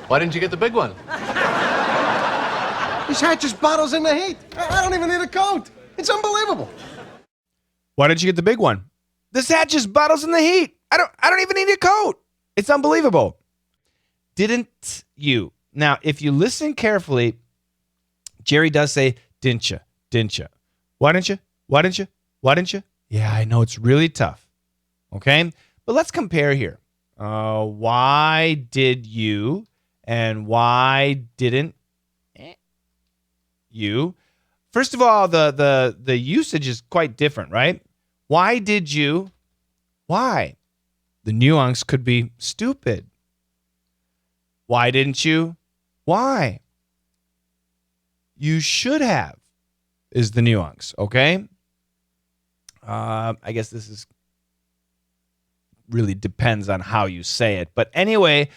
Why didn't you get the big one? This hat just bottles in the heat. I don't even need a coat. It's unbelievable. Why didn't you get the big one? This hat just bottles in the heat. I don't even need a coat. It's unbelievable. Didn't you? Now, if you listen carefully, Jerry does say, didn't you? Didn't you? Why didn't you? Why didn't you? Why didn't you? Yeah, I know it's really tough. Okay? But let's compare here. Why did you and why didn't you? First of all, the usage is quite different, right? Why did you? Why? The nuance could be stupid. Why didn't you? Why? You should have is the nuance, okay? I guess this is really depends on how you say it. But anyway,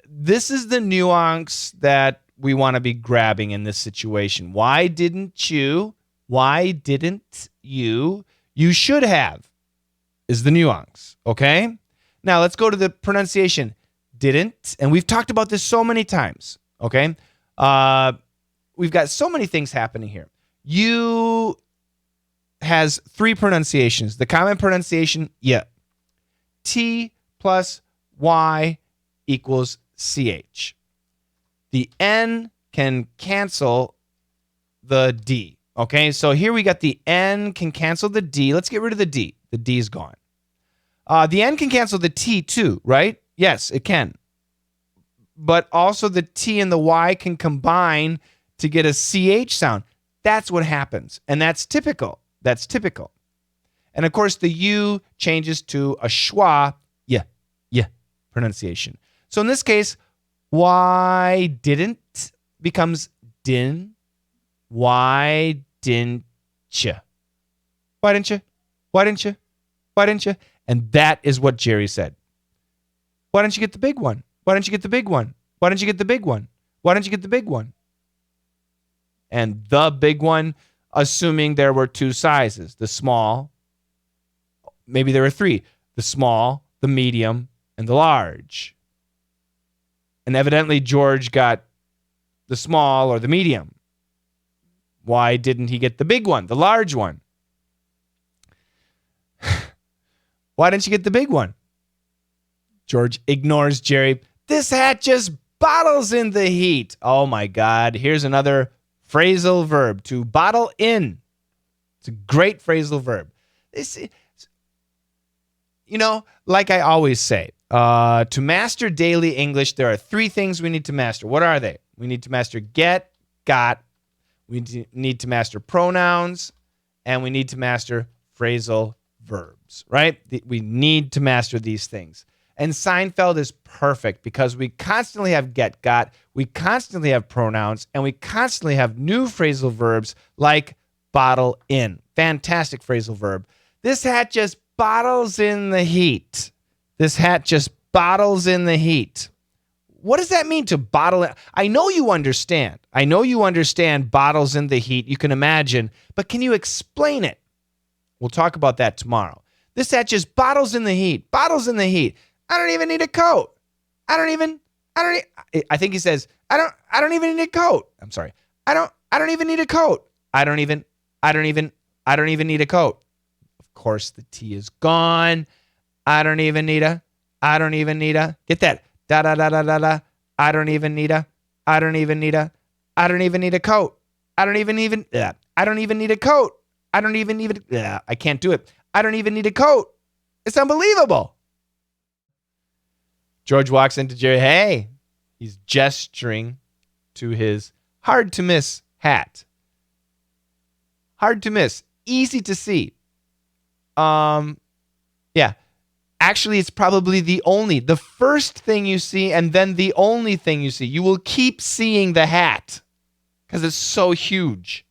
this is the nuance that we want to be grabbing in this situation. Why didn't you? Why didn't you? You should have is the nuance, okay? Now, let's go to the pronunciation. Didn't, and we've talked about this so many times, okay? We've got so many things happening here. You has three pronunciations. The common pronunciation, yeah. T plus Y equals CH. The N can cancel the D. Okay, so here we got the N can cancel the D. Let's get rid of the D. The D is gone. The N can cancel the T too, right? Yes, it can. But also the T and the Y can combine to get a CH sound. That's what happens. And that's typical. That's typical. And of course, the U changes to a schwa, yeah pronunciation. So in this case, why didn't becomes din. Why didn't you? Why didn't you? Why didn't you? Why didn't you? And that is what Jerry said. Why didn't you get the big one? Why didn't you get the big one? Why didn't you get the big one? Why didn't you get the big one? And the big one, assuming there were two sizes, the small, maybe there were three, the small, the medium, and the large. And evidently George got the small or the medium. Why didn't he get the big one, the large one? Why didn't you get the big one? George ignores Jerry. This hat just bottles in the heat. Oh my God. Here's another phrasal verb, to bottle in. It's a great phrasal verb. This, like I always say, to master daily English, there are three things we need to master. What are they? We need to master get, got. We need to master pronouns, and we need to master phrasal verbs, right? We need to master these things. And Seinfeld is perfect because we constantly have get, got, we constantly have pronouns, and we constantly have new phrasal verbs like bottle in. Fantastic phrasal verb. This hat just bottles in the heat. This hat just bottles in the heat. What does that mean to bottle in? I know you understand. I know you understand bottles in the heat. You can imagine. But can you explain it? We'll talk about that tomorrow. This hat just bottles in the heat. Bottles in the heat. I don't even need a coat. I think he says, I don't even need a coat. I'm sorry. I don't even need a coat. I don't even need a coat. Of course, the T is gone. I don't even need a. Get that. Da da da da da da. I don't even need a coat. I don't even need a coat. I don't even need a coat. I can't do it. I don't even need a coat. It's unbelievable. George walks into Jerry. Hey, he's gesturing to his hard to miss hat. Hard to miss. Easy to see. Yeah. Actually, it's probably the first thing you see and then the only thing you see. You will keep seeing the hat because it's so huge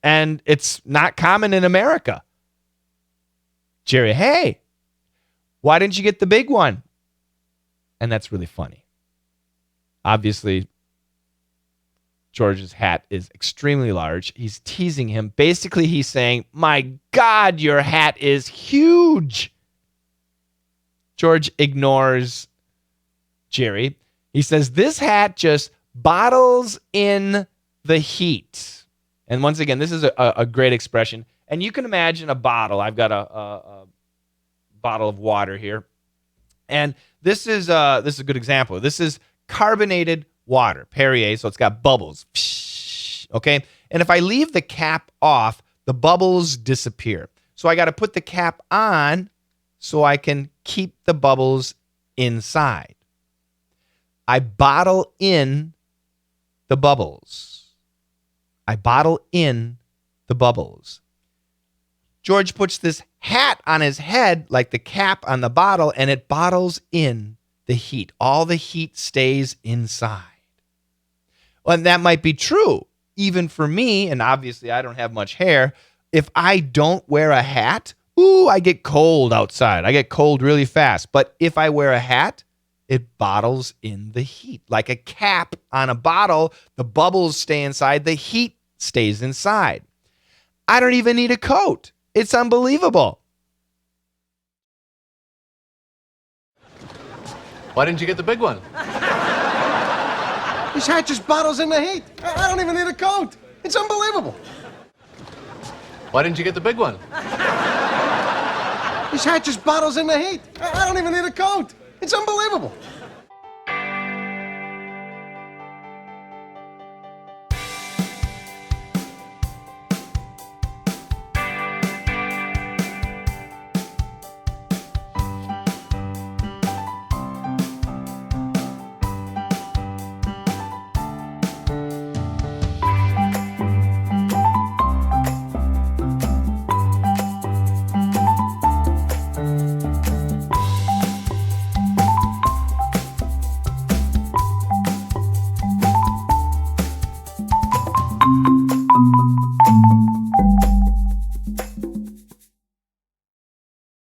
and it's not common in America. Jerry, hey, why didn't you get the big one? And that's really funny. Obviously, George's hat is extremely large. He's teasing him. Basically, he's saying, my God, your hat is huge. George ignores Jerry. He says, this hat just bottles in the heat. And once again, this is a great expression. And you can imagine a bottle. I've got a bottle of water here. And this is a good example. This is carbonated water, Perrier, so it's got bubbles. Okay? And if I leave the cap off, the bubbles disappear. So I got to put the cap on so I can keep the bubbles inside. I bottle in the bubbles. I bottle in the bubbles. George puts this hat on his head like the cap on the bottle, and it bottles in the heat. All the heat stays inside. Well, and that might be true even for me, and obviously I don't have much hair. If I don't wear a hat, I get cold outside. I get cold really fast. But if I wear a hat, it bottles in the heat. Like a cap on a bottle, the bubbles stay inside, the heat stays inside. I don't even need a coat. It's unbelievable. Why didn't you get the big one? This hat just bottles in the heat. I don't even need a coat. It's unbelievable. Why didn't you get the big one? This hat just bottles in the heat. I don't even need a coat. It's unbelievable.